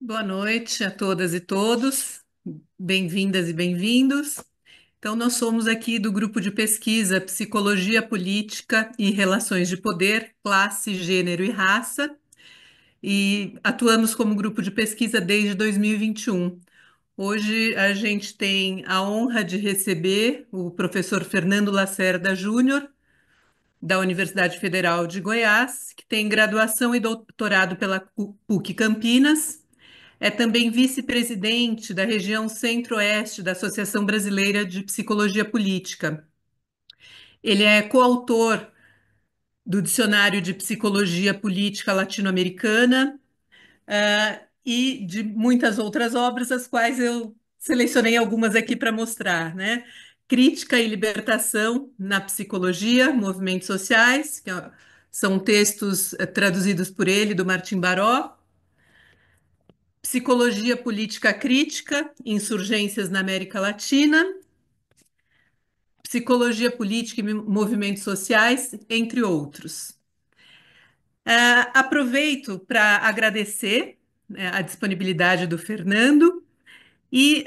Boa noite a todas e todos, bem-vindas e bem-vindos. Então, nós somos aqui do grupo de pesquisa Psicologia Política e Relações de Poder, Classe, Gênero e Raça, e atuamos como grupo de pesquisa desde 2021. Hoje a gente tem a honra de receber o professor Fernando Lacerda Júnior, da Universidade Federal de Goiás, que tem graduação e doutorado pela PUC Campinas. É também vice-presidente da região Centro-Oeste da Associação Brasileira de Psicologia Política. Ele é coautor do Dicionário de Psicologia Política Latino-Americana, e de muitas outras obras, as quais eu selecionei algumas aqui para mostrar, né? Crítica e Libertação na Psicologia, Movimentos Sociais, são textos traduzidos por ele, do Martim Baró. Psicologia Política Crítica, Insurgências na América Latina, Psicologia Política e Movimentos Sociais, entre outros. Aproveito para agradecer, né, a disponibilidade do Fernando e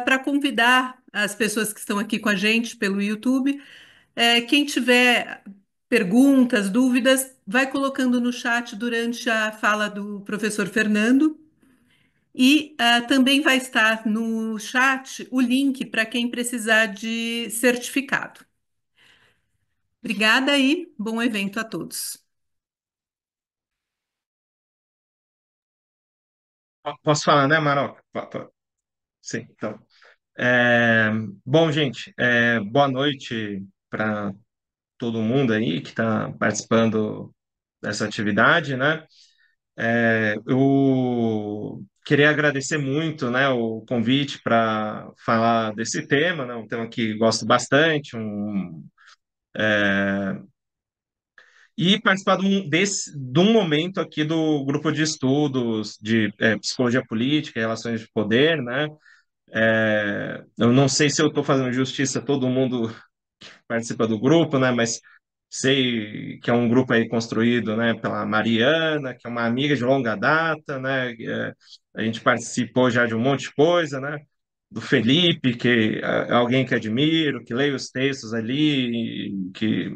para convidar as pessoas que estão aqui com a gente pelo YouTube, quem tiver perguntas, dúvidas, vai colocando no chat durante a fala do professor Fernando. E também vai estar no chat o link para quem precisar de certificado. Obrigada e bom evento a todos. Posso falar, né, Maroca? Sim, então. É, Bom, gente, boa noite para todo mundo aí que está participando dessa atividade, né? Eu queria agradecer muito, né, o convite para falar desse tema, né? Um tema que gosto bastante, e participar de um momento aqui do grupo de estudos de psicologia política e relações de poder, né? Eu não sei se eu estou fazendo justiça a todo mundo que participa do grupo, né? Mas sei que é um grupo aí construído, né, pela Mariana, que é uma amiga de longa data, né? A gente participou já de um monte de coisa, né? Do Felipe, que é alguém que admiro, que leio os textos ali, que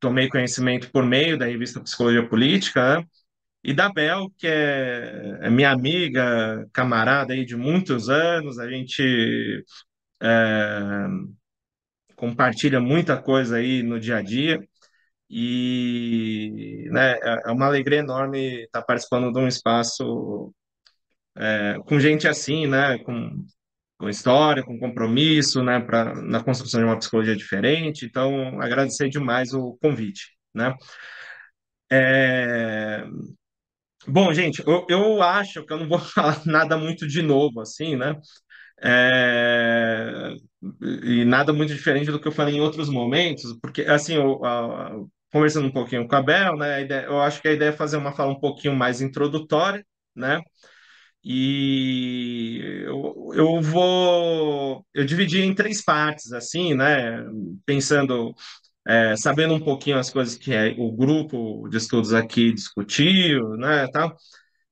tomei conhecimento por meio da revista Psicologia Política, né? E da Bel, que é minha amiga, camarada aí de muitos anos, a gente é, compartilha muita coisa aí no dia a dia e, né, é uma alegria enorme estar participando de um espaço com gente assim, né, com história, com compromisso, né, na construção de uma psicologia diferente. Então, agradecer demais o convite, né? É, Bom, gente, eu acho que eu não vou falar nada muito de novo, assim, né? É, e nada muito diferente do que eu falei em outros momentos, porque, assim, conversando um pouquinho com a Bel, né, eu acho que a ideia é fazer uma fala um pouquinho mais introdutória, né, e eu dividi em três partes, assim, né, pensando, sabendo um pouquinho as coisas que o grupo de estudos aqui discutiu, né, tal.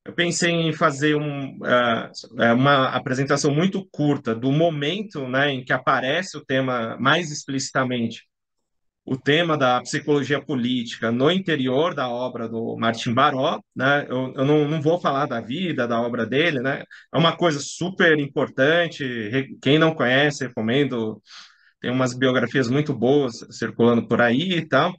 Eu pensei em fazer uma apresentação muito curta do momento, né, em que aparece o tema mais explicitamente, o tema da psicologia política no interior da obra do Martim Baró, né? Eu não vou falar da vida, da obra dele, né? É uma coisa super importante. Quem não conhece, recomendo. Tem umas biografias muito boas circulando por aí e tal.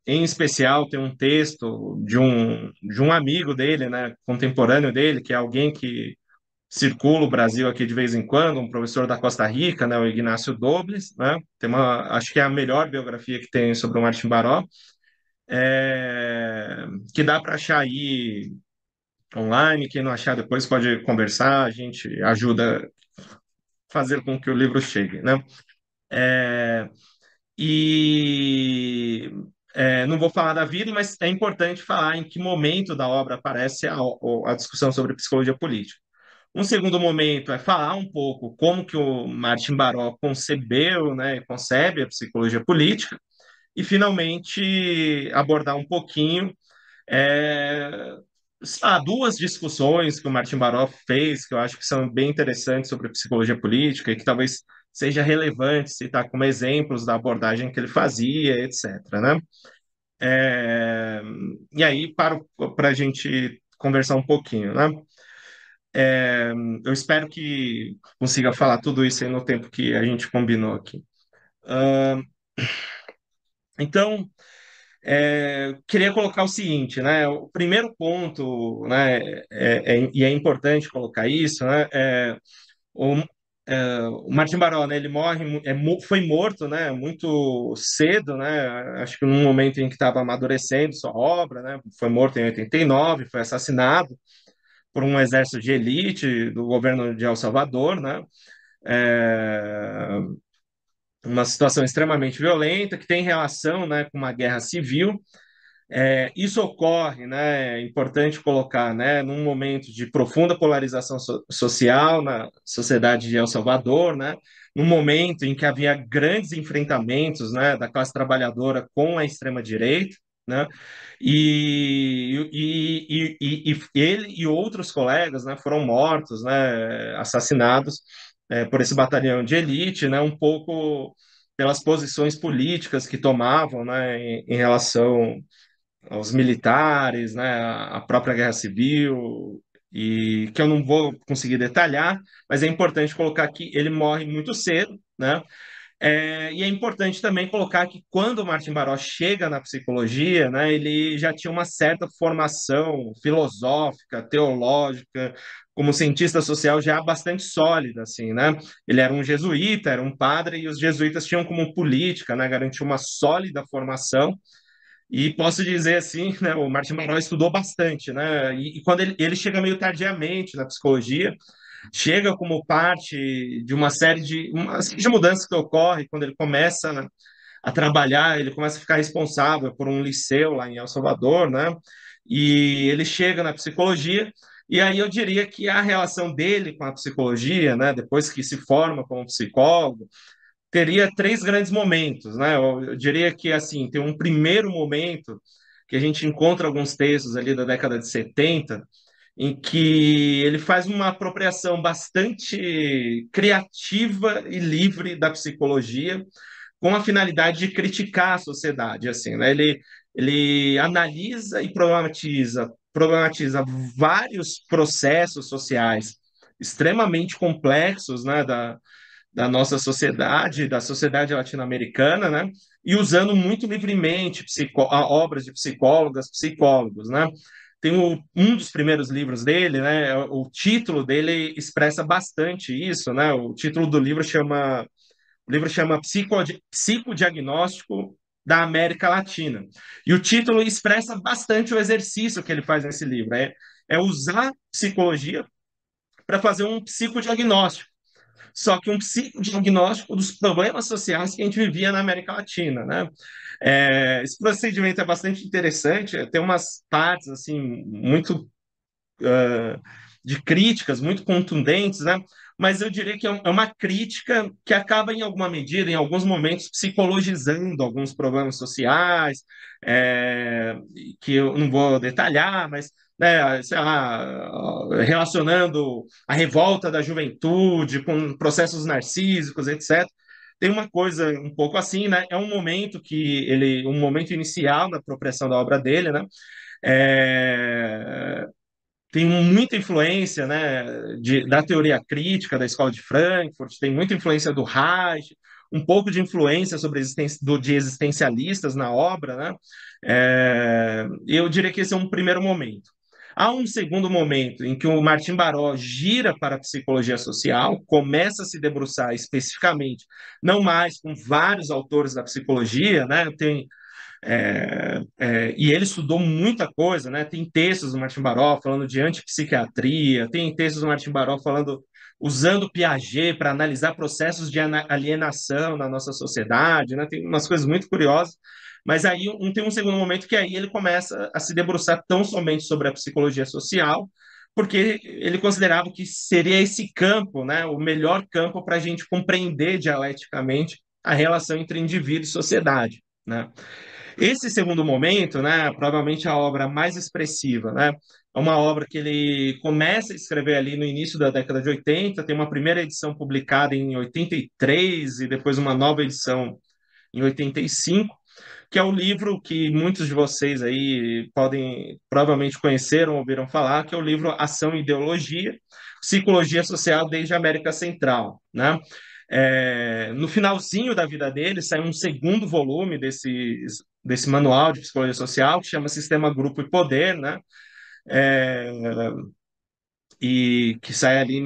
Em especial, tem um texto de um amigo dele, né, contemporâneo dele, que é alguém que circula o Brasil aqui de vez em quando, um professor da Costa Rica, né, o Ignácio Dobles, né, acho que é a melhor biografia que tem sobre o Martim Baró, que dá para achar aí online, quem não achar depois pode conversar, a gente ajuda a fazer com que o livro chegue, né? É, E não vou falar da vida, mas é importante falar em que momento da obra aparece a discussão sobre psicologia política. Um segundo momento é falar um pouco como que o Martin Baró concebeu, né, e concebe a psicologia política, e finalmente abordar um pouquinho é, duas discussões que o Martin Baroff fez, que eu acho que são bem interessantes sobre psicologia política e que talvez seja relevante citar como exemplos da abordagem que ele fazia, etc., né? É, e aí, para a gente conversar um pouquinho, né? Eu espero que consiga falar tudo isso aí no tempo que a gente combinou aqui. Então, queria colocar o seguinte, né? O primeiro ponto, né, e é importante colocar isso, né? O, o Martin Baró, né, ele foi morto, né, muito cedo, né? Acho que num momento em que estava amadurecendo sua obra, né? Foi morto em 89, foi assassinado por um exército de elite do governo de El Salvador, né? É, uma situação extremamente violenta que tem relação, né, com uma guerra civil. Isso ocorre, né, é importante colocar, né, num momento de profunda polarização social na sociedade de El Salvador, né, num momento em que havia grandes enfrentamentos, né, da classe trabalhadora com a extrema-direita, né, e ele e outros colegas, né, foram mortos, né, assassinados, por esse batalhão de elite, né, um pouco pelas posições políticas que tomavam, né, em relação aos militares, né, a própria Guerra Civil, e que eu não vou conseguir detalhar, mas é importante colocar que ele morre muito cedo, né? E é importante também colocar que quando o Martin Baró chega na psicologia, né, ele já tinha uma certa formação filosófica, teológica, como cientista social já bastante sólida, assim, né? Ele era um jesuíta, era um padre, e os jesuítas tinham como política, né, garantir uma sólida formação e posso dizer assim, né, o Martin Baró estudou bastante, né? E quando ele chega meio tardiamente na psicologia, chega como parte de uma série de mudanças que ocorre quando ele começa a trabalhar, ele começa a ficar responsável por um liceu lá em El Salvador, né? E ele chega na psicologia, e aí eu diria que a relação dele com a psicologia, né, depois que se forma como psicólogo, teria três grandes momentos, né? Eu diria que assim, tem um primeiro momento que a gente encontra alguns textos ali da década de 70, em que ele faz uma apropriação bastante criativa e livre da psicologia, com a finalidade de criticar a sociedade, assim, né? Ele analisa e problematiza vários processos sociais extremamente complexos, né, da nossa sociedade, da sociedade latino-americana, né? E usando muito livremente obras de psicólogas, psicólogos, né? Um dos primeiros livros dele, né? O título dele expressa bastante isso, né? O livro chama Psicodiagnóstico da América Latina. E o título expressa bastante o exercício que ele faz nesse livro, é usar psicologia para fazer um psicodiagnóstico, só que um psicodiagnóstico dos problemas sociais que a gente vivia na América Latina, né? Esse procedimento é bastante interessante, tem umas partes assim muito de críticas muito contundentes, né? Mas eu diria que é uma crítica que acaba, em alguma medida, em alguns momentos, psicologizando alguns problemas sociais, que eu não vou detalhar, mas né, sei lá, relacionando a revolta da juventude com processos narcísicos, etc. Tem uma coisa um pouco assim, né? É um momento inicial da apropriação da obra dele, né? É, tem muita influência, né, da teoria crítica da escola de Frankfurt, tem muita influência do Reich, um pouco de influência sobre de existencialistas na obra, né? Eu diria que esse é um primeiro momento. Há um segundo momento em que o Martin Baró gira para a psicologia social, começa a se debruçar especificamente, não mais com vários autores da psicologia, né? E ele estudou muita coisa, né? Tem textos do Martin Baró falando de antipsiquiatria, tem textos do Martin Baró falando, usando Piaget para analisar processos de alienação na nossa sociedade, né? Tem umas coisas muito curiosas, mas aí tem um segundo momento que aí ele começa a se debruçar tão somente sobre a psicologia social, porque ele considerava que seria esse campo, né, o melhor campo para a gente compreender dialeticamente a relação entre indivíduo e sociedade, né? Esse segundo momento, né, provavelmente a obra mais expressiva, né? É uma obra que ele começa a escrever ali no início da década de 80, tem uma primeira edição publicada em 83 e depois uma nova edição em 85, que é o livro que muitos de vocês aí podem provavelmente conhecer ou ouviram falar, que é o livro Ação e Ideologia, Psicologia Social desde a América Central, né? No finalzinho da vida dele, sai um segundo volume desse manual de psicologia social, que chama Sistema, Grupo e Poder, né? É, e que sai ali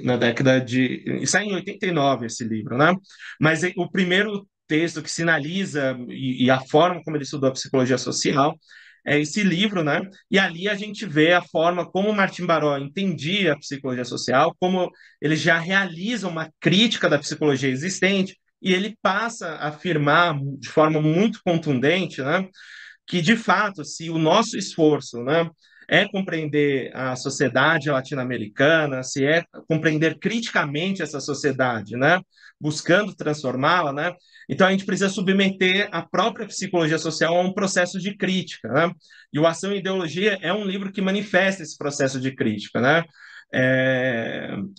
na década de. E sai em 89 esse livro, né? Mas o primeiro texto que sinaliza e a forma como ele estudou a psicologia social é esse livro, né? E ali a gente vê a forma como Martin Baró entendia a psicologia social, como ele já realiza uma crítica da psicologia existente, e ele passa a afirmar de forma muito contundente, né? Que, de fato, se o nosso esforço, né, é compreender a sociedade latino-americana, se é compreender criticamente essa sociedade, né, buscando transformá-la, né, então a gente precisa submeter a própria psicologia social a um processo de crítica, né, e o Ação e Ideologia é um livro que manifesta esse processo de crítica, né,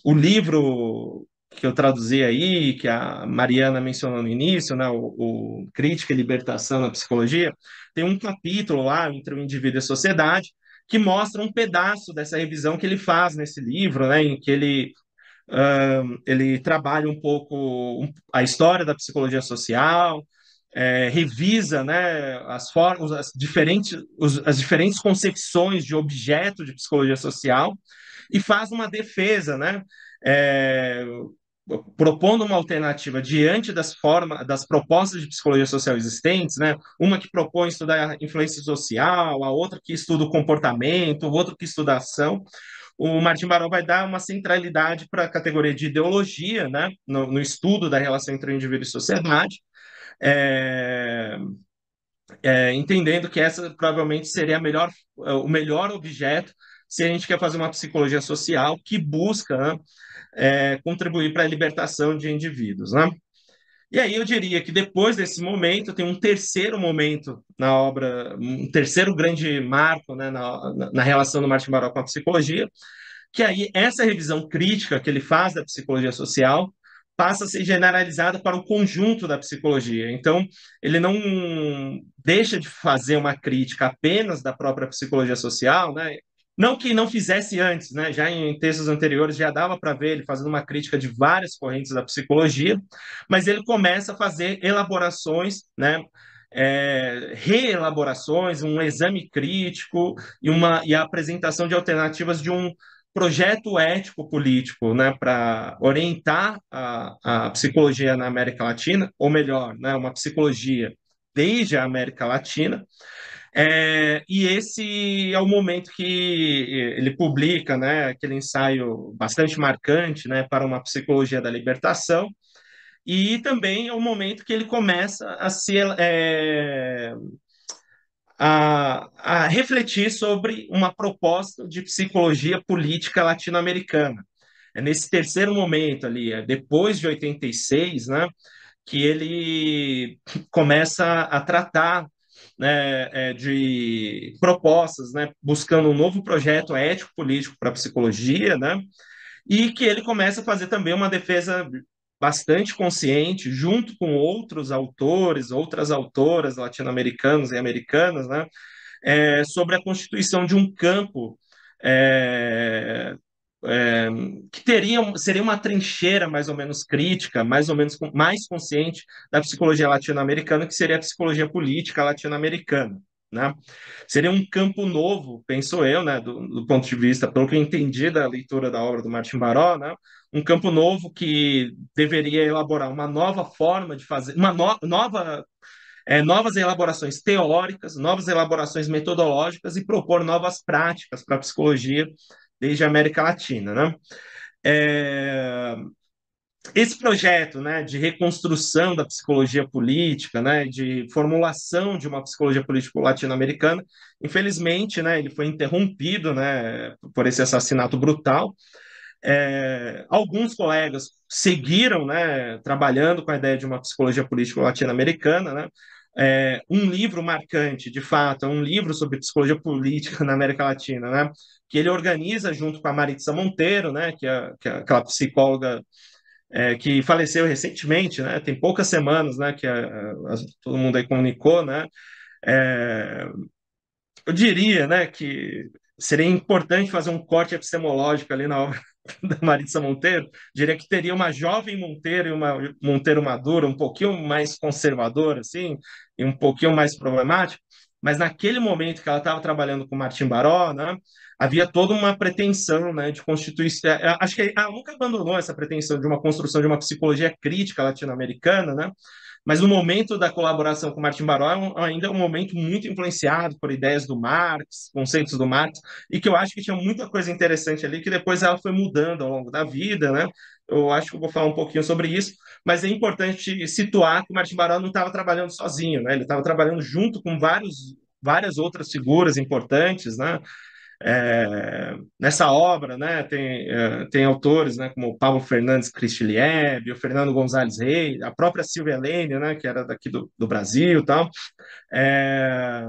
o livro que eu traduzi aí, que a Mariana mencionou no início, né, o Crítica e Libertação na Psicologia, tem um capítulo lá entre o indivíduo e a sociedade que mostra um pedaço dessa revisão que ele faz nesse livro, né, em que ele trabalha um pouco a história da psicologia social, revisa, né, as formas, as diferentes concepções de objeto de psicologia social e faz uma defesa, né, é, propondo uma alternativa diante das propostas de psicologia social existentes, né? Uma que propõe estudar a influência social, a outra que estuda o comportamento, o outro que estuda a ação. O Martin Baró vai dar uma centralidade para a categoria de ideologia, né? No estudo da relação entre o indivíduo e sociedade, é, entendendo que essa provavelmente seria o melhor objeto se a gente quer fazer uma psicologia social que busca, né, contribuir para a libertação de indivíduos, né? E aí eu diria que depois desse momento tem um terceiro momento na obra, um terceiro grande marco, né, na relação do Martin Baró com a psicologia, que aí essa revisão crítica que ele faz da psicologia social passa a ser generalizada para o conjunto da psicologia. Então, ele não deixa de fazer uma crítica apenas da própria psicologia social, né? Não que não fizesse antes, né? Já em textos anteriores já dava para ver ele fazendo uma crítica de várias correntes da psicologia, mas ele começa a fazer elaborações, né? Reelaborações, um exame crítico e a apresentação de alternativas de um projeto ético-político, né, para orientar a psicologia na América Latina, ou melhor, né, uma psicologia desde a América Latina. E esse é o momento que ele publica, né, aquele ensaio bastante marcante, né, para uma psicologia da libertação, e também é o momento que ele começa a refletir sobre uma proposta de psicologia política latino-americana. É nesse terceiro momento ali, depois de 86, né, que ele começa a tratar, né, de propostas, né, buscando um novo projeto ético-político para a psicologia, né, e que ele começa a fazer também uma defesa bastante consciente, junto com outros autores, outras autoras latino-americanos e americanas, né, sobre a constituição de um campo é, é, que seria uma trincheira mais ou menos crítica, mais ou menos mais consciente da psicologia latino-americana, que seria a psicologia política latino-americana. Né? Seria um campo novo, penso eu, né, do ponto de vista, pelo que eu entendi da leitura da obra do Martin Baró, né, um campo novo que deveria elaborar uma nova forma de fazer, novas elaborações teóricas, novas elaborações metodológicas e propor novas práticas para a psicologia desde a América Latina, né? É, esse projeto, né, de reconstrução da psicologia política, né, de formulação de uma psicologia política latino-americana, infelizmente, né, ele foi interrompido, né, por esse assassinato brutal. Alguns colegas seguiram, né, trabalhando com a ideia de uma psicologia política latino-americana, né, um livro marcante, de fato, é um livro sobre psicologia política na América Latina, né? Que ele organiza junto com a Maritza Monteiro, né? Que é aquela psicóloga que faleceu recentemente, né? Tem poucas semanas, né? Todo mundo aí comunicou, né? É, eu diria, né, que seria importante fazer um corte epistemológico ali na obra da Maritza Monteiro. Diria que teria uma jovem Monteiro e uma Monteiro madura, um pouquinho mais conservadora, assim, e um pouquinho mais problemática. Mas naquele momento que ela estava trabalhando com Martim Baró, né, havia toda uma pretensão, né, de constituir. Acho que ela nunca abandonou essa pretensão de uma construção de uma psicologia crítica latino-americana, né? Mas o momento da colaboração com Martin Baró ainda é um momento muito influenciado por ideias do Marx, conceitos do Marx, e que eu acho que tinha muita coisa interessante ali, que depois ela foi mudando ao longo da vida, né? Eu acho que eu vou falar um pouquinho sobre isso, mas é importante situar que o Martin Baró não estava trabalhando sozinho, né? Ele estava trabalhando junto com várias outras figuras importantes, né? Nessa obra, né, tem autores, né, como o Paulo Fernandes Cristi-Liebe, o Fernando Gonzalez Reis, a própria Silvia Lane, né, que era daqui do Brasil, tal, é,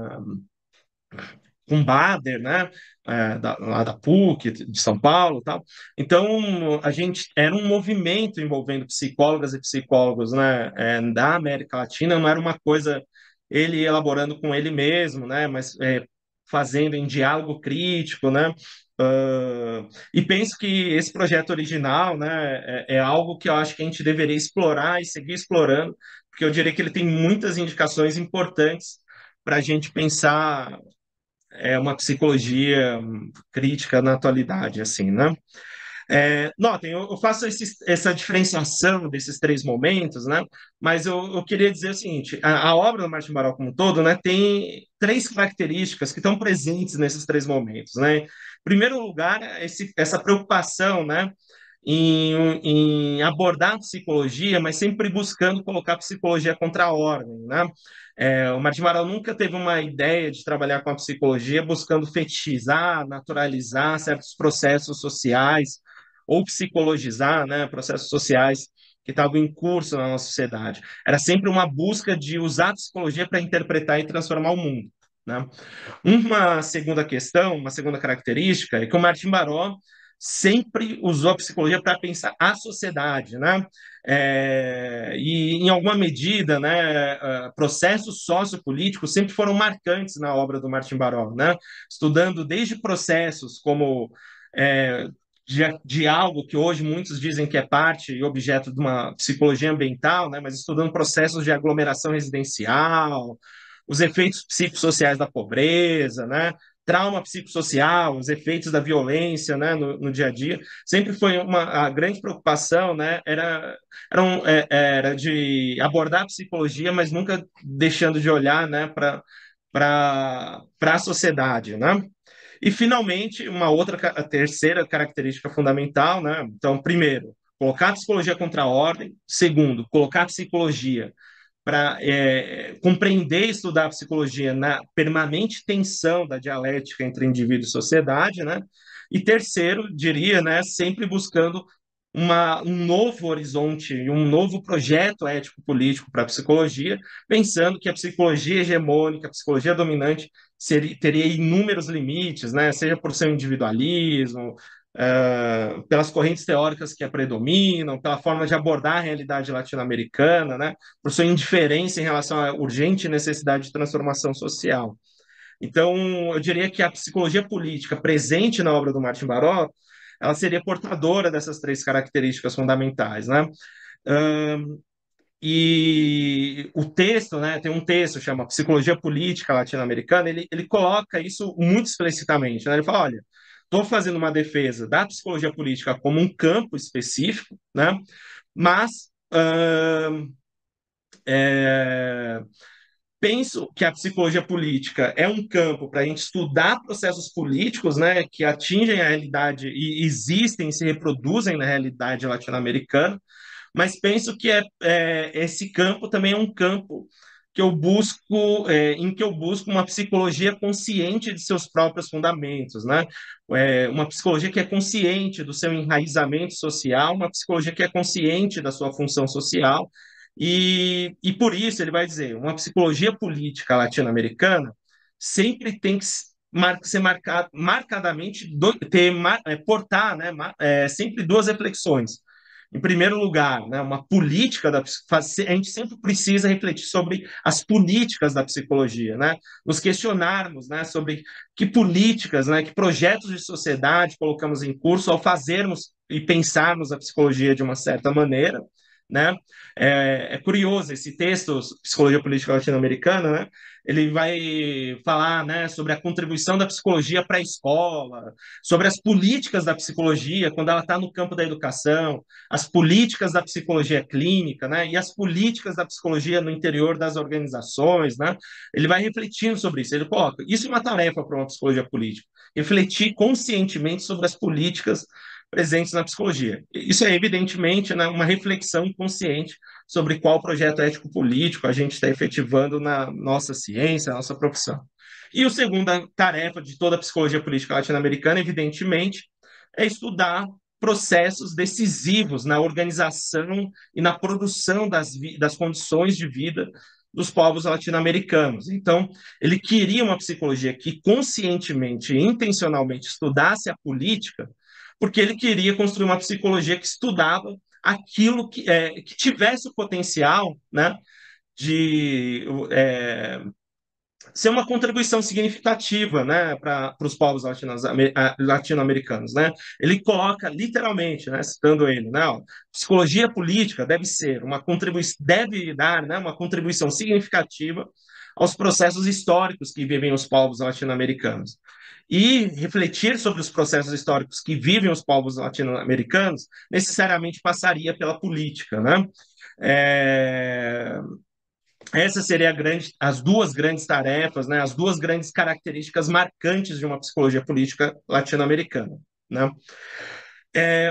com Bader, né, lá da PUC de São Paulo, tal. Então a gente era um movimento envolvendo psicólogas e psicólogos, né, da América Latina. Não era uma coisa ele elaborando com ele mesmo, né, mas fazendo em diálogo crítico, né. E penso que esse projeto original, né, é algo que eu acho que a gente deveria explorar e seguir explorando, porque eu diria que ele tem muitas indicações importantes para a gente pensar uma psicologia crítica na atualidade, assim, né? Notem, eu faço essa diferenciação desses três momentos, né? Mas eu queria dizer o seguinte: a obra do Martin Baró como um todo, né, tem três características que estão presentes nesses três momentos, né? Em primeiro lugar, essa preocupação, né, em abordar a psicologia, mas sempre buscando colocar a psicologia contra a ordem, né? O Martim Maral nunca teve uma ideia de trabalhar com a psicologia buscando fetichizar, naturalizar certos processos sociais ou psicologizar, né, processos sociais que estavam em curso na nossa sociedade. Era sempre uma busca de usar a psicologia para interpretar e transformar o mundo, né? Uma segunda questão, uma segunda característica é que o Martim Baró sempre usou a psicologia para pensar a sociedade, né? E em alguma medida, né, processos sociopolíticos sempre foram marcantes na obra do Martim Baró, né? Estudando desde processos como é, de algo que hoje muitos dizem que é parte e objeto de uma psicologia ambiental, né? Mas estudando processos de aglomeração residencial, os efeitos psicossociais da pobreza, né? Trauma psicossocial, os efeitos da violência, né, no dia a dia, sempre foi a grande preocupação, né, era de abordar a psicologia, mas nunca deixando de olhar, né, para a sociedade, né? E, finalmente, a terceira característica fundamental, né? Então, primeiro, colocar a psicologia contra a ordem. Segundo, colocar a psicologia para compreender e estudar a psicologia na permanente tensão da dialética entre indivíduo e sociedade, né? E terceiro, diria, né, sempre buscando um novo horizonte e um novo projeto ético-político para a psicologia, pensando que a psicologia hegemônica, a psicologia dominante, teria inúmeros limites, né? Seja por seu individualismo, pelas correntes teóricas que a predominam, pela forma de abordar a realidade latino-americana, né? Por sua indiferença em relação à urgente necessidade de transformação social. Então, eu diria que a psicologia política presente na obra do Martin Baró, ela seria portadora dessas três características fundamentais, né? E o texto, né, tem um texto chama Psicologia Política Latino-Americana, ele coloca isso muito explicitamente, né? Ele fala, olha, estou fazendo uma defesa da psicologia política como um campo específico, né? Mas é, penso que a psicologia política é um campo para a gente estudar processos políticos, né, que atingem a realidade e existem e se reproduzem na realidade latino-americana, mas penso que esse campo também é um campo que eu busco, em que eu busco uma psicologia consciente de seus próprios fundamentos, né? Uma psicologia que é consciente do seu enraizamento social, uma psicologia que é consciente da sua função social E por isso ele vai dizer, uma psicologia política latino-americana sempre tem que ser marcadamente, portar, né, sempre duas reflexões. Em primeiro lugar, né, uma política a gente sempre precisa refletir sobre as políticas da psicologia, né? Nos questionarmos, né, sobre que políticas, né, que projetos de sociedade colocamos em curso ao fazermos e pensarmos a psicologia de uma certa maneira, né? É curioso esse texto, Psicologia Política Latino-Americana, né? Ele vai falar, né, sobre a contribuição da psicologia para a escola, sobre as políticas da psicologia quando ela está no campo da educação, as políticas da psicologia clínica, né, e as políticas da psicologia no interior das organizações, né. Ele vai refletindo sobre isso. Ele coloca isso é uma tarefa para uma psicologia política, refletir conscientemente sobre as políticas presentes na psicologia. Isso é, evidentemente, né, uma reflexão consciente sobre qual projeto ético-político a gente está efetivando na nossa ciência, na nossa profissão. E a segunda tarefa de toda a psicologia política latino-americana, evidentemente, é estudar processos decisivos na organização e na produção das condições de vida dos povos latino-americanos. Então, ele queria uma psicologia que conscientemente e intencionalmente estudasse a política, porque ele queria construir uma psicologia que estudava aquilo que tivesse o potencial, né, de ser uma contribuição significativa, né, para os povos latino-americanos, né? Ele coloca literalmente, né, citando ele, né, ó, psicologia política deve ser uma contribuição, deve dar, né, uma contribuição significativa aos processos históricos que vivem os povos latino-americanos. E refletir sobre os processos históricos que vivem os povos latino-americanos necessariamente passaria pela política, né? É, Essa seria as duas grandes tarefas, né, as duas grandes características marcantes de uma psicologia política latino-americana, né?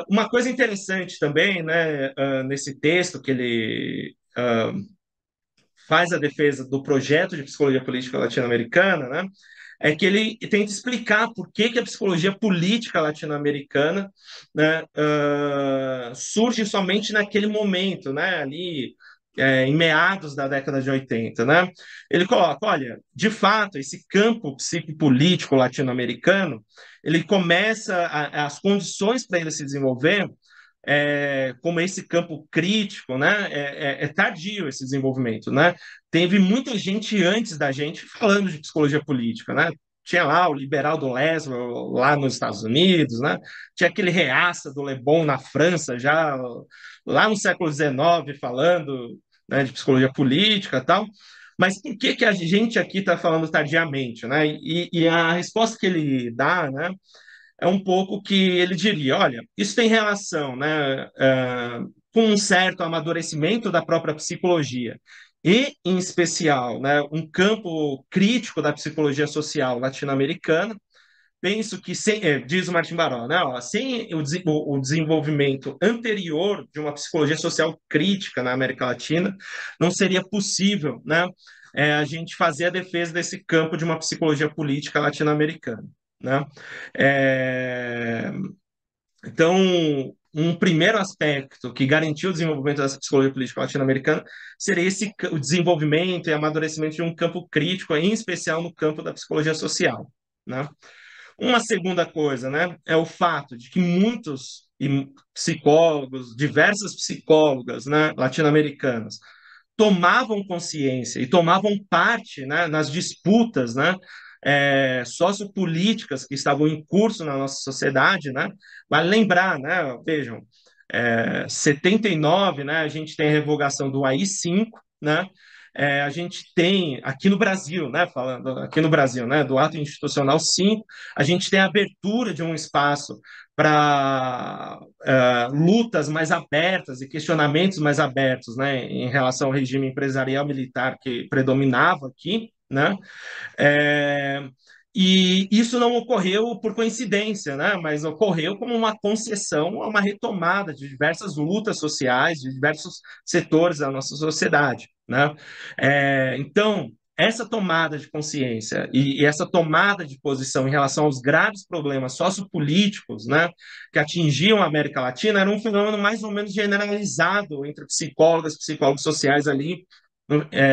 Uma coisa interessante também, né, nesse texto que ele faz a defesa do projeto de psicologia política latino-americana, né, é que ele tenta explicar por que, que a psicologia política latino-americana, né, surge somente naquele momento, né, ali em meados da década de 80, né? Ele coloca, olha, de fato, esse campo psicopolítico latino-americano, ele começa, as condições para ele se desenvolver como esse campo crítico, né? É tardio esse desenvolvimento, né? Teve muita gente antes da gente falando de psicologia política, né? Tinha lá o liberal do Laszlo, lá nos Estados Unidos, né? Tinha aquele reaça do Le Bon na França, já lá no século XIX, falando, né, de psicologia política e tal. Mas por que que a gente aqui está falando tardiamente, né? E a resposta que ele dá, né, é um pouco que ele diria, olha, isso tem relação, né, com um certo amadurecimento da própria psicologia e, em especial, né, um campo crítico da psicologia social latino-americana. Penso que, diz o Martin Baró, né, ó, sem o desenvolvimento anterior de uma psicologia social crítica na América Latina, não seria possível, né, a gente fazer a defesa desse campo de uma psicologia política latino-americana, né? É, então, um primeiro aspecto que garantiu o desenvolvimento dessa psicologia política latino-americana seria o desenvolvimento e amadurecimento de um campo crítico, em especial no campo da psicologia social, né? Uma segunda coisa, né, é o fato de que muitos psicólogos, diversas psicólogas, né, latino-americanas, tomavam consciência e tomavam parte, né, nas disputas, né, sociopolíticas que estavam em curso na nossa sociedade, né? Vale lembrar, né, vejam, 79, né, a gente tem a revogação do AI-5, né? A gente tem aqui no Brasil, né, falando aqui no Brasil, né, do Ato Institucional 5, a gente tem a abertura de um espaço para lutas mais abertas e questionamentos mais abertos, né, em relação ao regime empresarial militar que predominava aqui, né? É, e isso não ocorreu por coincidência, né? Mas ocorreu como uma concessão a uma retomada de diversas lutas sociais, de diversos setores da nossa sociedade, né? Então, essa tomada de consciência e essa tomada de posição em relação aos graves problemas sociopolíticos, né, que atingiam a América Latina era um fenômeno mais ou menos generalizado entre psicólogas, psicólogos sociais ali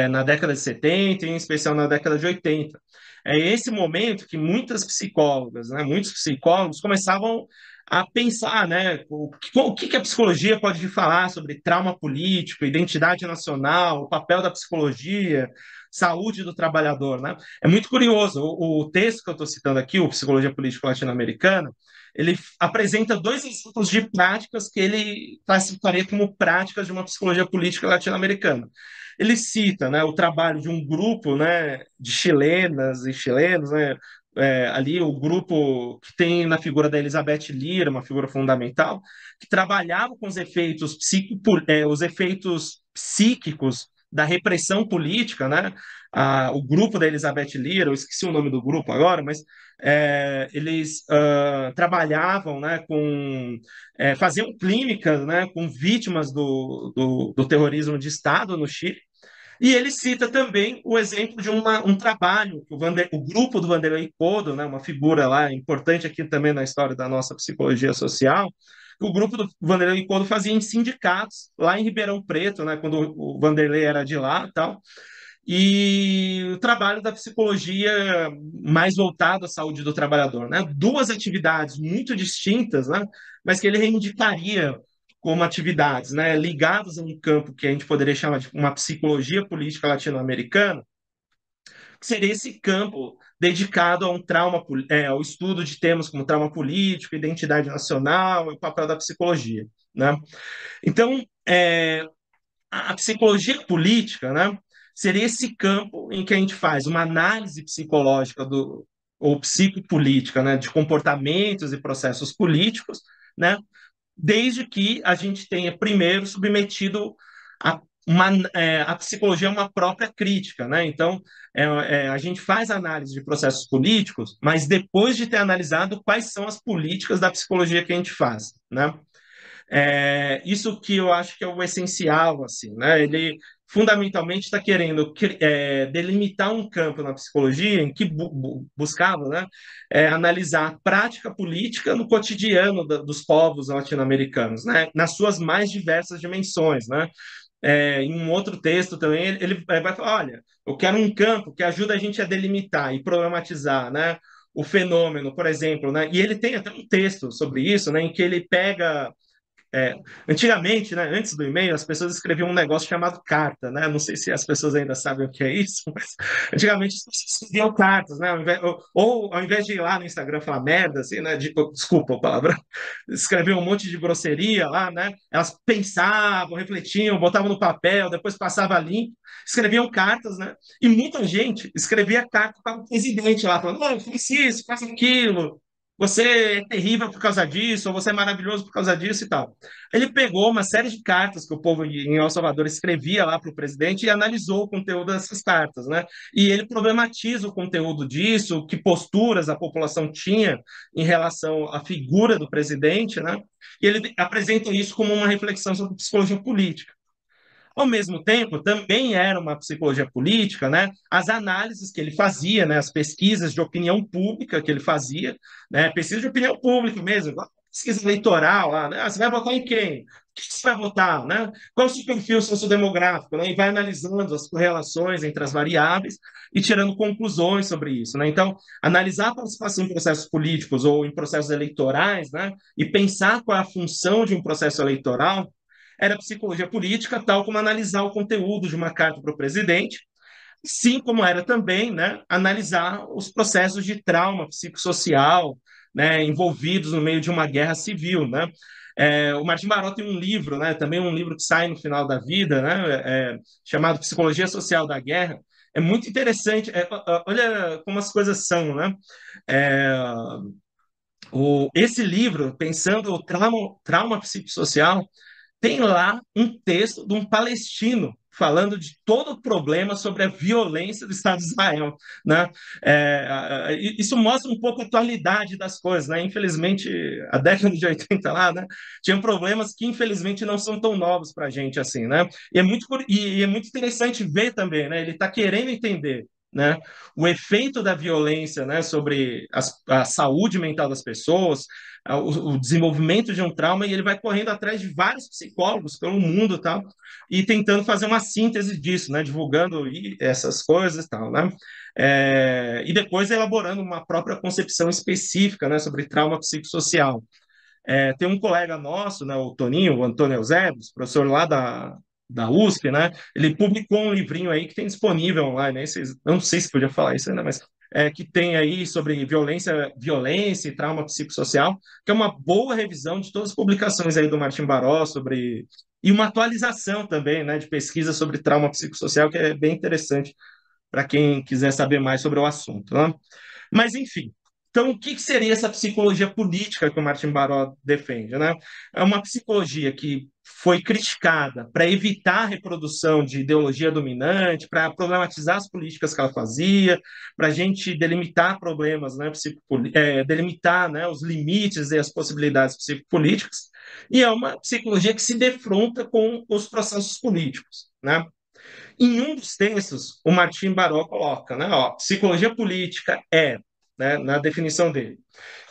na década de 70, em especial na década de 80. É esse momento que muitas psicólogas, né, muitos psicólogos começavam a pensar, né, o que a psicologia pode falar sobre trauma político, identidade nacional, o papel da psicologia, saúde do trabalhador, né? É muito curioso, o texto que eu estou citando aqui, o Psicologia Política Latino-Americana, ele apresenta dois exemplos de práticas que ele classificaria como práticas de uma psicologia política latino-americana. Ele cita, né, o trabalho de um grupo, né, de chilenas e chilenos, né, ali o grupo que tem na figura da Elizabeth Lira, uma figura fundamental, que trabalhava com os efeitos psíquicos da repressão política, né? O grupo da Elizabeth Lira, eu esqueci o nome do grupo agora, mas eles trabalhavam, né, faziam clínicas, né, com vítimas do terrorismo de Estado no Chile. E ele cita também o exemplo de um trabalho que o grupo do Vanderlei Couto, né, uma figura lá importante aqui também na história da nossa psicologia social, que o grupo do Vanderlei Couto fazia em sindicatos lá em Ribeirão Preto, né, quando o Vanderlei era de lá, e tal. E o trabalho da psicologia mais voltado à saúde do trabalhador, né? Duas atividades muito distintas, né? Mas que ele reivindicaria como atividades, né? Ligadas a um campo que a gente poderia chamar de uma psicologia política latino-americana, que seria esse campo dedicado a ao estudo de temas como trauma político, identidade nacional e o papel da psicologia, né? Então, a psicologia política, né, seria esse campo em que a gente faz uma análise psicológica ou psicopolítica, né, de comportamentos e processos políticos, né, desde que a gente tenha primeiro submetido a psicologia a uma própria crítica, né? Então, a gente faz análise de processos políticos, mas depois de ter analisado quais são as políticas da psicologia que a gente faz, né? Isso que eu acho que é o essencial, assim, né? Ele fundamentalmente está querendo delimitar um campo na psicologia em que buscava, né, analisar a prática política no cotidiano dos povos latino-americanos, né, nas suas mais diversas dimensões, né? Em um outro texto também ele vai falar, olha, eu quero um campo que ajuda a gente a delimitar e problematizar, né, o fenômeno, por exemplo, né? E ele tem até um texto sobre isso, né, em que ele pega é, antigamente, né, antes do e-mail, as pessoas escreviam um negócio chamado carta, né? Não sei se as pessoas ainda sabem o que é isso, mas antigamente as pessoas escreviam cartas, né? Ao invés de ir lá no Instagram falar merda, assim, né? Desculpa o palavrão, escreviam um monte de grosseria lá, né? Elas pensavam, refletiam, botavam no papel, depois passava limpo, escreviam cartas, né? E muita gente escrevia carta para o presidente lá, falando, oh, faça isso, faça aquilo, você é terrível por causa disso, ou você é maravilhoso por causa disso e tal. Ele pegou uma série de cartas que o povo em El Salvador escrevia lá para o presidente e analisou o conteúdo dessas cartas, né? E ele problematiza o conteúdo disso, que posturas a população tinha em relação à figura do presidente, né? E ele apresenta isso como uma reflexão sobre psicologia política. Ao mesmo tempo, também era uma psicologia política, né? As análises que ele fazia, né? As pesquisas de opinião pública que ele fazia, né? Pesquisa de opinião pública mesmo, igual pesquisa eleitoral lá, né? Você vai votar em quem? O que você vai votar, né? Qual é o seu perfil sociodemográfico, né? E vai analisando as correlações entre as variáveis e tirando conclusões sobre isso, né? Então, analisar a participação em processos políticos ou em processos eleitorais, né? E pensar qual é a função de um processo eleitoral era psicologia política, tal como analisar o conteúdo de uma carta para o presidente, sim como era também, né, analisar os processos de trauma psicossocial, né, envolvidos no meio de uma guerra civil, né? O Martin Baró tem um livro, né, também um livro que sai no final da vida, né, chamado Psicologia Social da Guerra. É muito interessante. Olha como as coisas são, né? É, esse livro, pensando o trauma psicossocial, tem lá um texto de um palestino falando de todo o problema sobre a violência do Estado de Israel, né? Isso mostra um pouco a atualidade das coisas, né? Infelizmente, a década de 80 lá, né? Tinha problemas que infelizmente não são tão novos para a gente assim, né? E é muito interessante ver também, né? Ele está querendo entender né? O efeito da violência, né, sobre a saúde mental das pessoas, o desenvolvimento de um trauma, e ele vai correndo atrás de vários psicólogos pelo mundo, tal, e tentando fazer uma síntese disso, né, divulgando essas coisas e tal, né? E depois elaborando uma própria concepção específica, né, sobre trauma psicossocial. Tem um colega nosso, né, o Toninho, o Antônio Eusébio, professor lá da USP, né? Ele publicou um livrinho aí que tem disponível online, né? Não sei se podia falar isso ainda, mas que tem aí sobre violência e trauma psicossocial, que é uma boa revisão de todas as publicações aí do Martim Baró sobre e uma atualização também, né, de pesquisa sobre trauma psicossocial, que é bem interessante para quem quiser saber mais sobre o assunto, né? Mas, enfim, então o que seria essa psicologia política que o Martin Baró defende, né? É uma psicologia que foi criticada para evitar a reprodução de ideologia dominante, para problematizar as políticas que ela fazia, para a gente delimitar problemas, né, delimitar, né, os limites e as possibilidades psicopolíticas, e é uma psicologia que se defronta com os processos políticos, né? Em um dos textos, o Martim Baró coloca, né, ó, psicologia política é, né, na definição dele,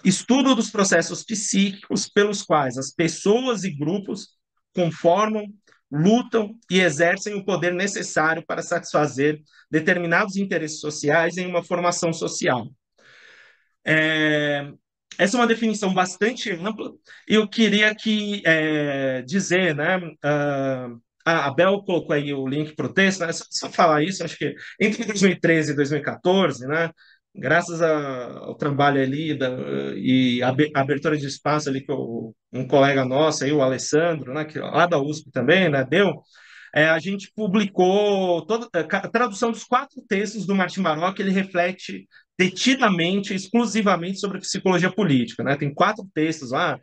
estudo dos processos psíquicos pelos quais as pessoas e grupos conformam, lutam e exercem o poder necessário para satisfazer determinados interesses sociais em uma formação social. É, Essa é uma definição bastante ampla e eu queria dizer, né, a Bel colocou aí o link para o texto, né, só falar isso, acho que entre 2013 e 2014, né, graças ao trabalho ali e a abertura de espaço ali que um colega nosso, aí, o Alessandro, né, que, lá da USP também, né, deu, a gente publicou toda a tradução dos 4 textos do Martin Baró, que ele reflete detidamente, exclusivamente sobre psicologia política, né? Tem 4 textos lá,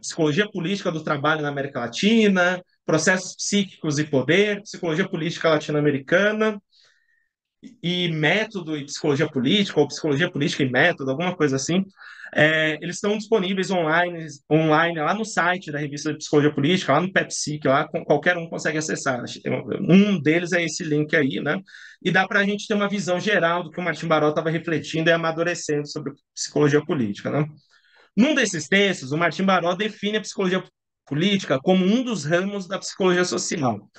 Psicologia Política do Trabalho na América Latina, Processos Psíquicos e Poder, Psicologia Política Latino-Americana, e método e psicologia política, ou psicologia política e método, alguma coisa assim, eles estão disponíveis online lá no site da revista de Psicologia Política, lá no PepSic, lá qualquer um consegue acessar. Um deles é esse link aí, né? E dá para a gente ter uma visão geral do que o Martim Baró estava refletindo e amadurecendo sobre psicologia política, né? Num desses textos, o Martim Baró define a psicologia política como um dos ramos da psicologia social.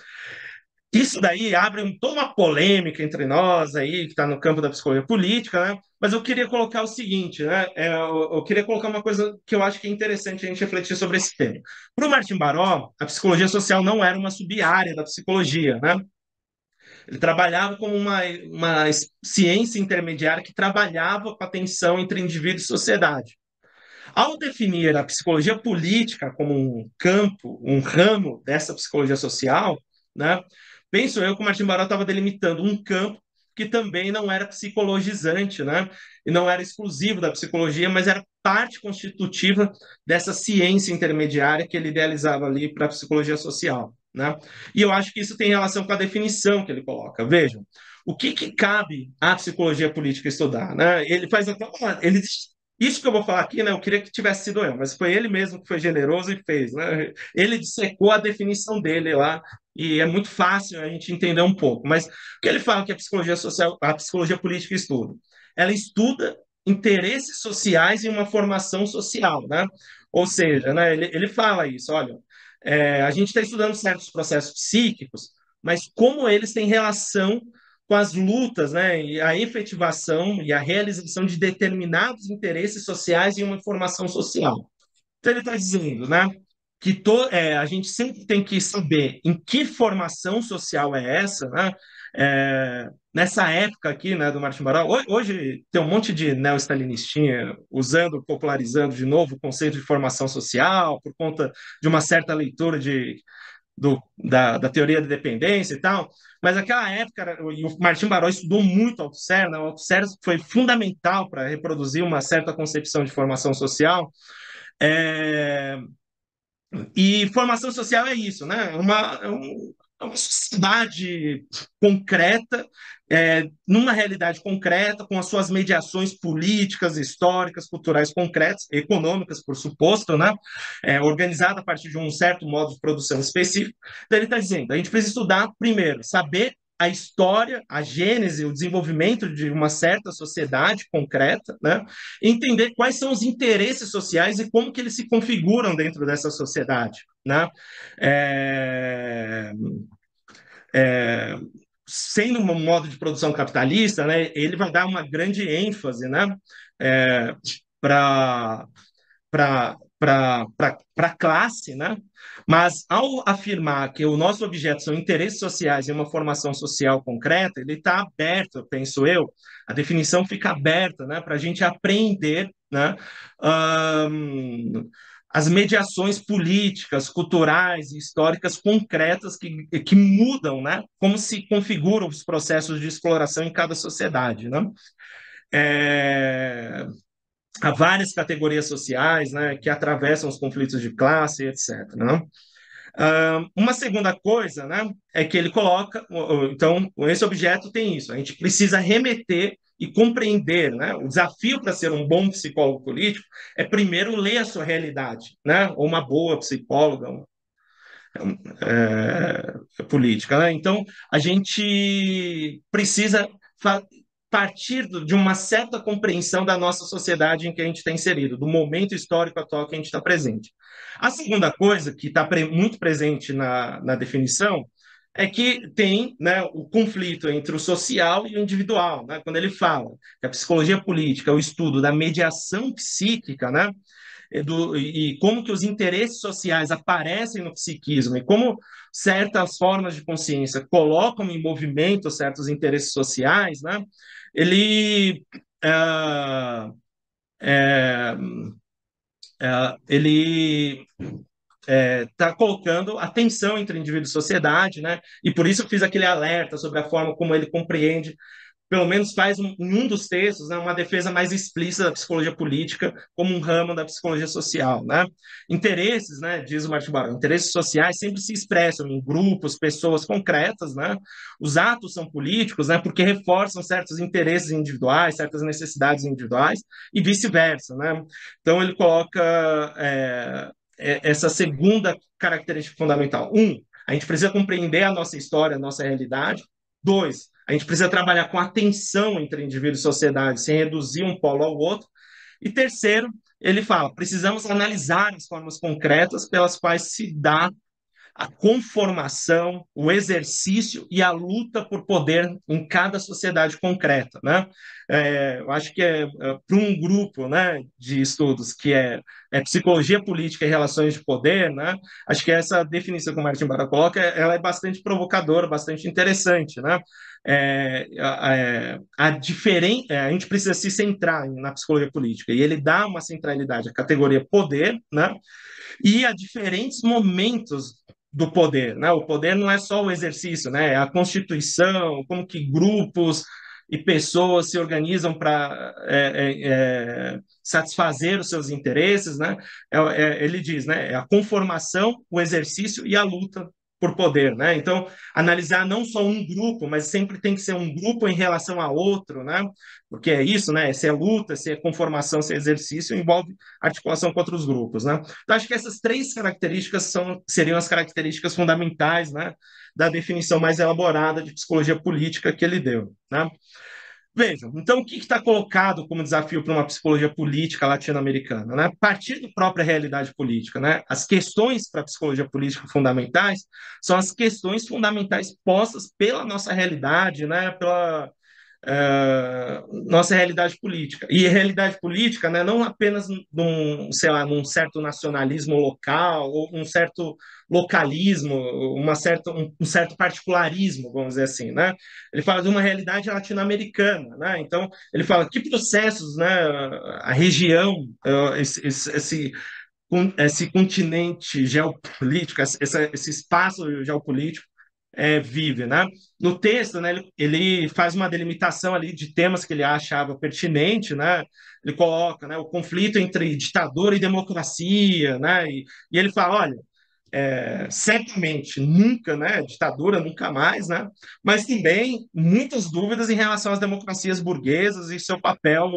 Isso daí abre toda uma polêmica entre nós aí, que está no campo da psicologia política, né? Mas eu queria colocar o seguinte, né? Eu queria colocar uma coisa que eu acho que é interessante a gente refletir sobre esse tema. Para o Martin Baró, a psicologia social não era uma sub-área da psicologia, né? Ele trabalhava como uma ciência intermediária que trabalhava com a tensão entre indivíduo e sociedade. Ao definir a psicologia política como um campo, um ramo dessa psicologia social, né, penso eu que o Martin Baró estava delimitando um campo que também não era psicologizante, né, e não era exclusivo da psicologia, mas era parte constitutiva dessa ciência intermediária que ele idealizava ali para a psicologia social, né? E eu acho que isso tem relação com a definição que ele coloca. Vejam, o que cabe à psicologia política estudar, né? Ele faz até ele isso que eu vou falar aqui, né? Eu queria que tivesse sido eu, mas foi ele mesmo que foi generoso e fez, né? Ele dissecou a definição dele lá e é muito fácil a gente entender um pouco. Mas o que ele fala que a psicologia social, a psicologia política estuda? Ela estuda interesses sociais em uma formação social, né? Ou seja, né? Ele fala isso, olha, a gente está estudando certos processos psíquicos, mas como eles têm relação com as lutas, né, e a efetivação e a realização de determinados interesses sociais em uma formação social. Então, ele está dizendo, né, que a gente sempre tem que saber em que formação social é essa, né? Nessa época aqui, né, do Martin Baró, hoje tem um monte de neo-stalinistinha popularizando de novo o conceito de formação social por conta de uma certa leitura da teoria da dependência e tal, mas naquela época, e o Martim Baró estudou muito Althusser, né? O Althusser foi fundamental para reproduzir uma certa concepção de formação social, é, e formação social é isso, né? É uma sociedade concreta, numa realidade concreta, com as suas mediações políticas, históricas, culturais concretas, econômicas, por suposto, né? Organizada a partir de um certo modo de produção específico. Então, ele está dizendo, a gente precisa estudar, primeiro, saber a história, a gênese, o desenvolvimento de uma certa sociedade concreta, né? Entender quais são os interesses sociais e como que eles se configuram dentro dessa sociedade, né? É, é, Sendo um modo de produção capitalista, né, ele vai dar uma grande ênfase, né, para para a classe, né? Mas ao afirmar que o nosso objeto são interesses sociais e uma formação social concreta, ele está aberto, penso eu, a definição fica aberta, né, para a gente aprender, né, hum, as mediações políticas, culturais e históricas concretas que mudam, né, como se configuram os processos de exploração em cada sociedade, né? É, Há várias categorias sociais, né, que atravessam os conflitos de classe, etc. Né? Uma segunda coisa, né, é que ele coloca, então, esse objeto tem isso, a gente precisa remeter e compreender, né? O desafio para ser um bom psicólogo político é primeiro ler a sua realidade, né? Ou uma boa psicóloga, política, né? Então, a gente precisa partir de uma certa compreensão da nossa sociedade em que a gente está inserido, do momento histórico atual que a gente está presente. A segunda coisa, que está muito presente na definição, é que tem, né, o conflito entre o social e o individual, né? Quando ele fala que a psicologia política é o estudo da mediação psíquica, né? E como que os interesses sociais aparecem no psiquismo e como certas formas de consciência colocam em movimento certos interesses sociais, né? Ele é, é, ele está colocando a tensão entre indivíduo e sociedade, né? E por isso eu fiz aquele alerta sobre a forma como ele compreende, pelo menos faz em um dos textos, né, uma defesa mais explícita da psicologia política como um ramo da psicologia social, né? Interesses, né, diz o Martin Barão, interesses sociais sempre se expressam em grupos, pessoas concretas, né? Os atos são políticos, né, porque reforçam certos interesses individuais, certas necessidades individuais e vice-versa, né? Então ele coloca essa segunda característica fundamental. A gente precisa compreender a nossa história, a nossa realidade. Dois, a gente precisa trabalhar com atenção entre indivíduo e sociedade, sem reduzir um polo ao outro. E terceiro, ele fala, precisamos analisar as formas concretas pelas quais se dá a conformação, o exercício e a luta por poder em cada sociedade concreta, né? Eu acho que para um grupo, né, de estudos que é psicologia política e relações de poder, né? Acho que essa definição que o Martin Barra coloca, ela é bastante provocadora, bastante interessante, né? A gente precisa se centrar na psicologia política e ele dá uma centralidade à categoria poder, né? E a diferentes momentos do poder, né? O poder não é só o exercício, né? É a constituição, como que grupos e pessoas se organizam para satisfazer os seus interesses, né? Ele diz, né? É a conformação, o exercício e a luta por poder, né? Então, analisar não só um grupo, mas sempre tem que ser um grupo em relação a outro, né? Porque é isso, né? Se é luta, se é conformação, se é exercício, envolve articulação com outros grupos, né? Então, acho que essas três características seriam as características fundamentais, né, da definição mais elaborada de psicologia política que ele deu, né? Vejam, então o que está colocado como desafio para uma psicologia política latino-americana, né? A partir da própria realidade política, né? As questões para a psicologia política fundamentais são as questões fundamentais postas pela nossa realidade, né? Pela nossa realidade política. E a realidade política, né, não apenas sei lá, num certo nacionalismo local, ou um certo localismo, um certo particularismo, vamos dizer assim, né? Ele fala de uma realidade latino-americana, né? Então, ele fala que processos, né, a região, esse continente geopolítico, esse espaço geopolítico vive, né? No texto, né, ele faz uma delimitação ali de temas que ele achava pertinente, né? Ele coloca, né, o conflito entre ditadura e democracia, né? E ele fala, olha, certamente nunca, né, ditadura nunca mais, né? Mas também muitas dúvidas em relação às democracias burguesas e seu papel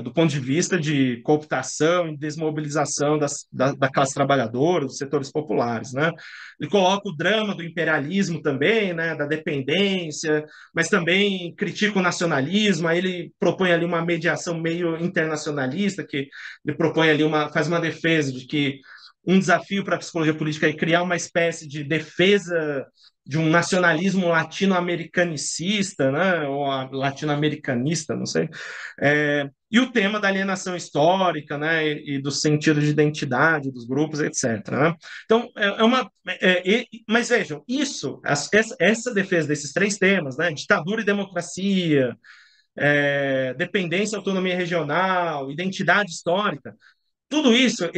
do ponto de vista de cooptação e desmobilização da classe trabalhadora, dos setores populares, né? Ele coloca o drama do imperialismo também, né, da dependência, mas também critica o nacionalismo, aí ele propõe ali uma mediação meio internacionalista, que ele propõe ali faz uma defesa de que um desafio para a psicologia política é criar uma espécie de defesa de um nacionalismo latino-americanicista, né, ou latino-americanista, não sei, e o tema da alienação histórica, né, e do sentido de identidade dos grupos, etc. Né? Então, mas vejam, essa defesa desses três temas, né, ditadura e democracia, dependência e autonomia regional, identidade histórica, tudo isso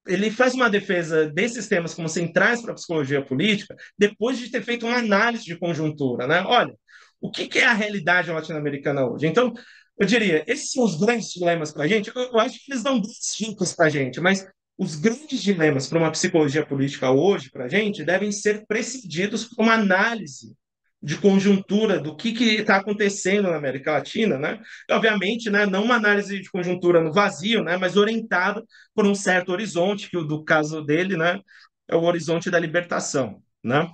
ele faz uma defesa desses temas como centrais para a psicologia política depois de ter feito uma análise de conjuntura, né? Olha, o que é a realidade latino-americana hoje? Então, eu diria, esses são os grandes dilemas para a gente. Eu acho que eles dão duas dicas para a gente, mas os grandes dilemas para uma psicologia política hoje para a gente devem ser precedidos por uma análise de conjuntura do que está acontecendo na América Latina, né? E, obviamente, né, não uma análise de conjuntura no vazio, né, mas orientada por um certo horizonte, que do caso dele, né, é o horizonte da libertação, né?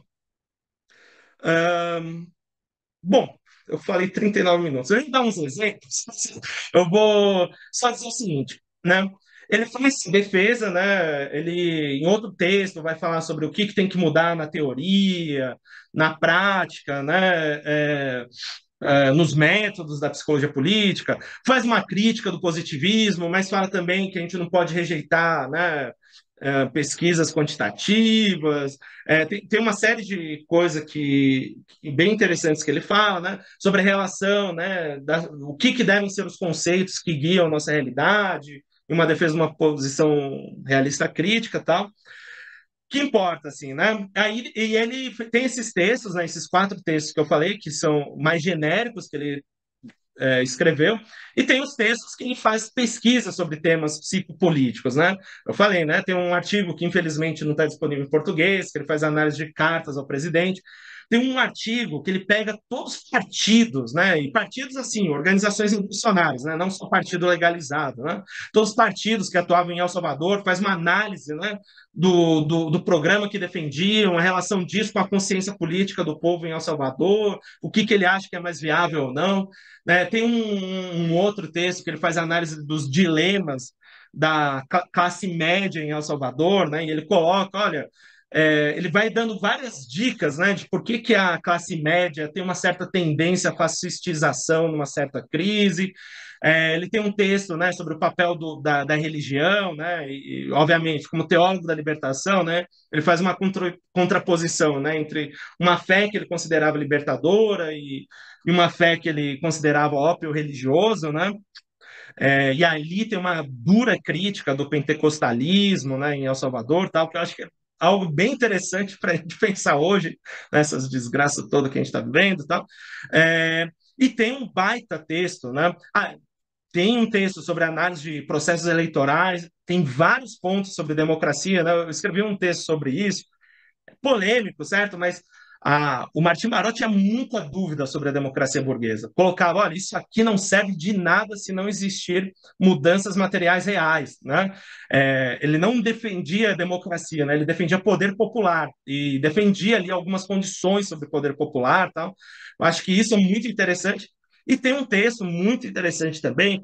Bom, eu falei 39 minutos. Eu vou dar uns exemplos. Eu vou só dizer o seguinte, né? Ele faz defesa, né? Ele, em outro texto, vai falar sobre o que tem que mudar na teoria, na prática, né? Nos métodos da psicologia política, faz uma crítica do positivismo, mas fala também que a gente não pode rejeitar, né, pesquisas quantitativas. Tem uma série de coisas bem interessantes que ele fala, né, sobre a relação, né, o que devem ser os conceitos que guiam a nossa realidade, em uma defesa de uma posição realista crítica, tal que importa, assim, né? Aí, e ele tem esses textos, né, esses quatro textos que eu falei, que são mais genéricos, que ele escreveu, e tem os textos que ele faz pesquisa sobre temas psicopolíticos, né? Eu falei, né? Tem um artigo que infelizmente não está disponível em português, que ele faz análise de cartas ao presidente. Tem um artigo que ele pega todos os partidos, né? E partidos assim, organizações revolucionárias, né? Não só partido legalizado, né? Todos os partidos que atuavam em El Salvador, faz uma análise, né? Do programa que defendiam, a relação disso com a consciência política do povo em El Salvador, o que ele acha que é mais viável ou não. Tem um outro texto que ele faz análise dos dilemas da classe média em El Salvador, né? E ele coloca, olha, ele vai dando várias dicas, né, de por que a classe média tem uma certa tendência à fascistização numa certa crise. Ele tem um texto, né, sobre o papel da religião, né, e, obviamente, como teólogo da libertação, né, ele faz uma contraposição, né, entre uma fé que ele considerava libertadora e uma fé que ele considerava ópio religioso, né? E ali tem uma dura crítica do pentecostalismo, né, em El Salvador, tal, que eu acho que é algo bem interessante para a gente pensar hoje, nessas desgraças todas que a gente está vivendo, tal. E tem um baita texto, né? Tem um texto sobre análise de processos eleitorais, tem vários pontos sobre democracia, né? Eu escrevi um texto sobre isso, polêmico, certo? Mas o Martim Baró tinha muita dúvida sobre a democracia burguesa. Colocava, olha, isso aqui não serve de nada se não existir mudanças materiais reais, né? Ele não defendia a democracia, né? Ele defendia poder popular e defendia ali algumas condições sobre o poder popular, tal. Eu acho que isso é muito interessante. E tem um texto muito interessante também,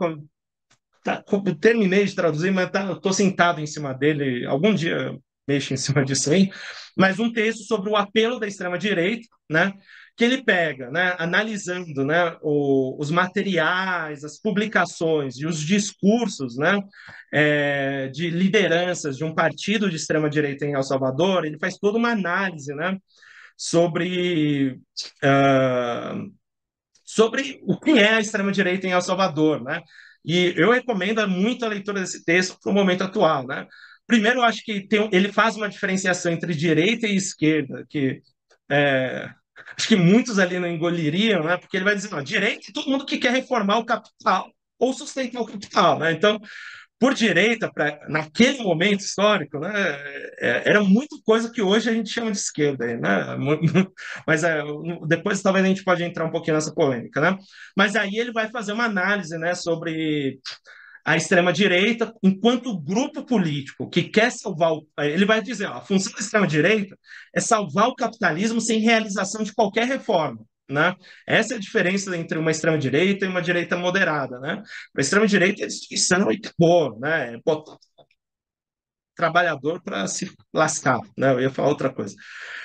terminei de traduzir, mas estou sentado em cima dele. Algum dia mexo em cima disso aí. Mas um texto sobre o apelo da extrema-direita, né? Que ele pega, né, analisando, né, os materiais, as publicações e os discursos, né, de lideranças de um partido de extrema-direita em El Salvador, ele faz toda uma análise, né, sobre, uh, sobre o que é a extrema-direita em El Salvador, né? E eu recomendo muito a leitura desse texto para o momento atual, né? Primeiro, eu acho que ele faz uma diferenciação entre direita e esquerda, que acho que muitos ali não engoliriam, né? Porque ele vai dizer, ó, direita é todo mundo que quer reformar o capital ou sustentar o capital, né? Então, por direita, naquele momento histórico, né, era muita coisa que hoje a gente chama de esquerda, né? Mas depois talvez a gente pode entrar um pouquinho nessa polêmica, né? Mas aí ele vai fazer uma análise, né, sobre a extrema-direita enquanto grupo político que quer salvar. Ele vai dizer: ó, a função da extrema-direita é salvar o capitalismo sem realização de qualquer reforma. Né? Essa é a diferença entre uma extrema-direita e uma direita moderada. Né? A extrema-direita é destruição e acabou, né? Botar trabalhador para se lascar. Né? Eu ia falar outra coisa.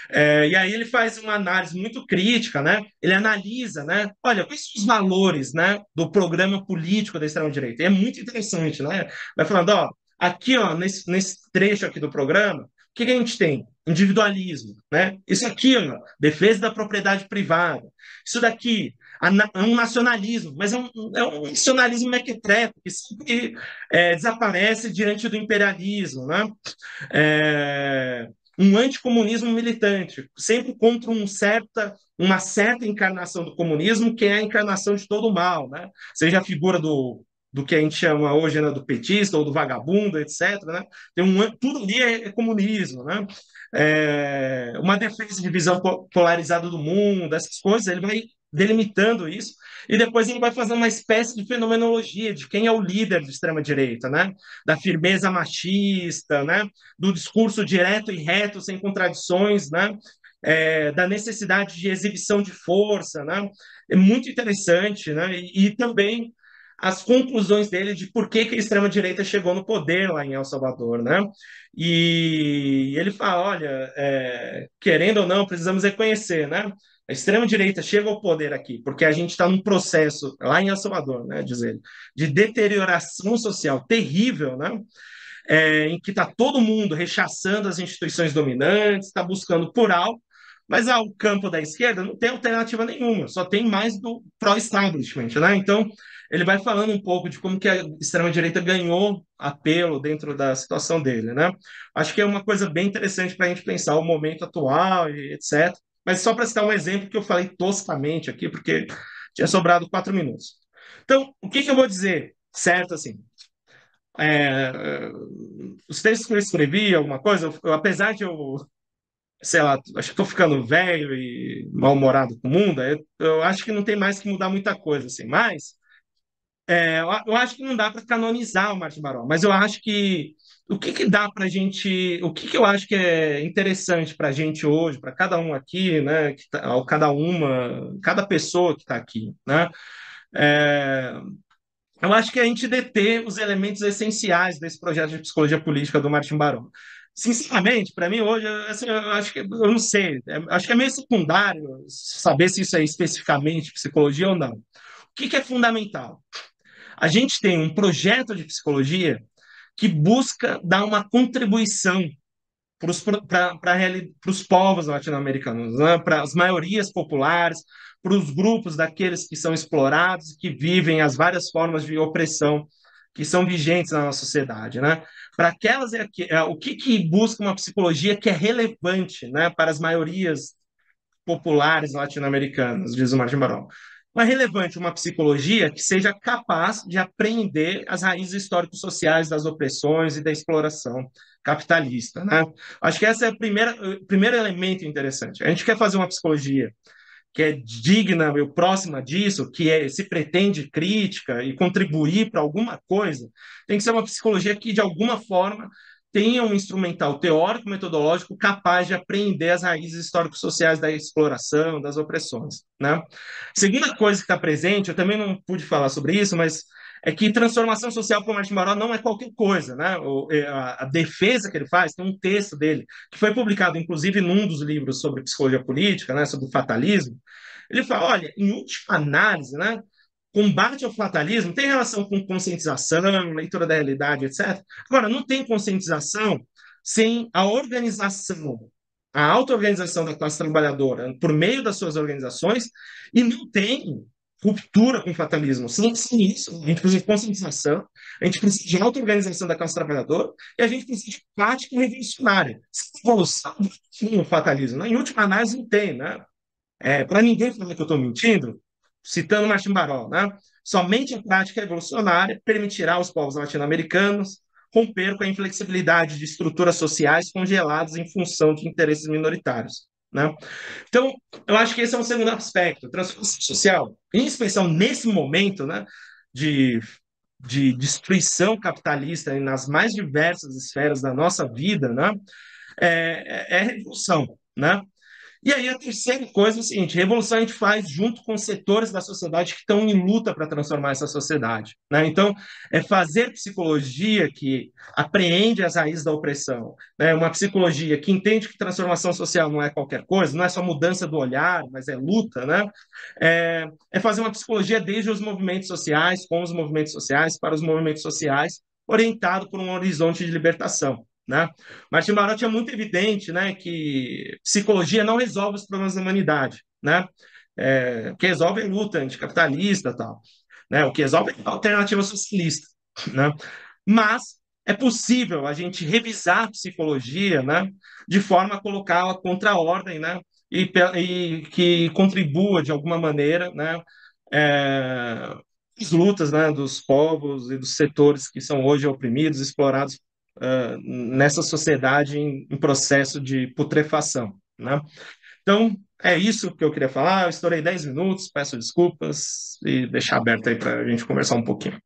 E aí ele faz uma análise muito crítica, né? Ele analisa, né? Olha, quais são os valores, né, do programa político da extrema-direita. É muito interessante, né? Vai falando, ó, aqui, ó, nesse trecho aqui do programa, o que que a gente tem? Individualismo, né? Isso aqui, ó, defesa da propriedade privada. Isso daqui, é um nacionalismo, mas é um nacionalismo mequetrefe, que sempre desaparece diante do imperialismo, né? É, um anticomunismo militante, sempre contra uma certa encarnação do comunismo, que é a encarnação de todo o mal, né? Seja a figura do que a gente chama hoje, né, do petista ou do vagabundo, etc. Né? Tudo ali é comunismo, né? Uma defesa de visão polarizada do mundo, essas coisas, ele vai delimitando isso, e depois ele vai fazer uma espécie de fenomenologia de quem é o líder de extrema-direita, né? Da firmeza machista, né? Do discurso direto e reto, sem contradições, né? Da necessidade de exibição de força, né? É muito interessante, né? E também as conclusões dele de por que a extrema-direita chegou no poder lá em El Salvador, né? E ele fala, olha, querendo ou não, precisamos reconhecer, né? A extrema-direita chega ao poder aqui porque a gente está num processo, lá em El Salvador, né, diz ele, de deterioração social terrível, né? Em que está todo mundo rechaçando as instituições dominantes, está buscando por algo, mas o campo da esquerda não tem alternativa nenhuma, só tem mais do pró-establishment, né? Então, ele vai falando um pouco de como que a extrema-direita ganhou apelo dentro da situação dele, né? Acho que é uma coisa bem interessante para a gente pensar o momento atual e etc. Mas só para citar um exemplo que eu falei toscamente aqui, porque tinha sobrado 4 minutos. Então, o que eu vou dizer? Certo, assim, é, os textos que eu escrevi, alguma coisa, apesar de eu, sei lá, acho que estou ficando velho e mal-humorado com o mundo, eu acho que não tem mais que mudar muita coisa, assim, mas eu acho que não dá para canonizar o Martin Baró, mas eu acho que o que que dá para gente, o que que eu acho que é interessante para a gente hoje, para cada um aqui, né, ou cada pessoa que está aqui, né, é, eu acho que a gente detém os elementos essenciais desse projeto de psicologia política do Martin Barão. Sinceramente, para mim hoje, assim, eu acho que eu não sei, acho que é meio secundário saber se isso é especificamente psicologia ou não. O que é fundamental? A gente tem um projeto de psicologia que busca dar uma contribuição para os povos latino-americanos, né? Para as maiorias populares, para os grupos daqueles que são explorados, que vivem as várias formas de opressão que são vigentes na nossa sociedade, né? Para aquelas o que busca uma psicologia que é relevante, né, para as maiorias populares latino-americanas, diz o Martin Barão. Não é relevante uma psicologia que seja capaz de apreender as raízes históricos-sociais das opressões e da exploração capitalista, né? Acho que esse é o primeiro elemento interessante. A gente quer fazer uma psicologia que é digna e próxima disso, se pretende crítica e contribuir para alguma coisa, tem que ser uma psicologia que, de alguma forma, tenha um instrumental teórico, metodológico capaz de apreender as raízes históricos-sociais da exploração, das opressões, né? Segunda coisa que está presente, eu também não pude falar sobre isso, mas é que transformação social para o Martin Baró não é qualquer coisa, né? A defesa que ele faz, tem um texto dele, que foi publicado, inclusive, num dos livros sobre psicologia política, né, sobre o fatalismo. Ele fala, olha, em última análise, né, combate ao fatalismo tem relação com conscientização, leitura da realidade, etc. Agora, não tem conscientização sem a organização, a auto-organização da classe trabalhadora por meio das suas organizações, e não tem ruptura com o fatalismo. Sem isso, a gente precisa de conscientização, a gente precisa de auto-organização da classe trabalhadora e a gente precisa de prática revolucionária. Sem evolução, não o fatalismo. Né? Em última análise, não tem. Né? Para ninguém falar que eu estou mentindo, citando Martin Baró, né? Somente a prática revolucionária permitirá aos povos latino-americanos romper com a inflexibilidade de estruturas sociais congeladas em função de interesses minoritários, né? Então, eu acho que esse é um segundo aspecto, transformação social, em especial nesse momento, né, de, de destruição capitalista nas mais diversas esferas da nossa vida, né, é revolução, né? E aí a terceira coisa é o seguinte: revolução a gente faz junto com setores da sociedade que estão em luta para transformar essa sociedade, né? Então, é fazer psicologia que apreende as raízes da opressão, né? Uma psicologia que entende que transformação social não é qualquer coisa, não é só mudança do olhar, mas é luta, né? É fazer uma psicologia desde os movimentos sociais, com os movimentos sociais, para os movimentos sociais, orientado por um horizonte de libertação, né? Martin Marotti é muito evidente, né, que psicologia não resolve os problemas da humanidade, né? O que resolve é luta anticapitalista, tal, né? O que resolve é a alternativa socialista, né? Mas é possível a gente revisar a psicologia, né, de forma a colocá-la contra a ordem, né, e que contribua de alguma maneira, né, é, as lutas, né, dos povos e dos setores que são hoje oprimidos, explorados nessa sociedade em processo de putrefação, né? Então, é isso que eu queria falar. Eu estourei 10 minutos, peço desculpas e deixar aberto aí para a gente conversar um pouquinho.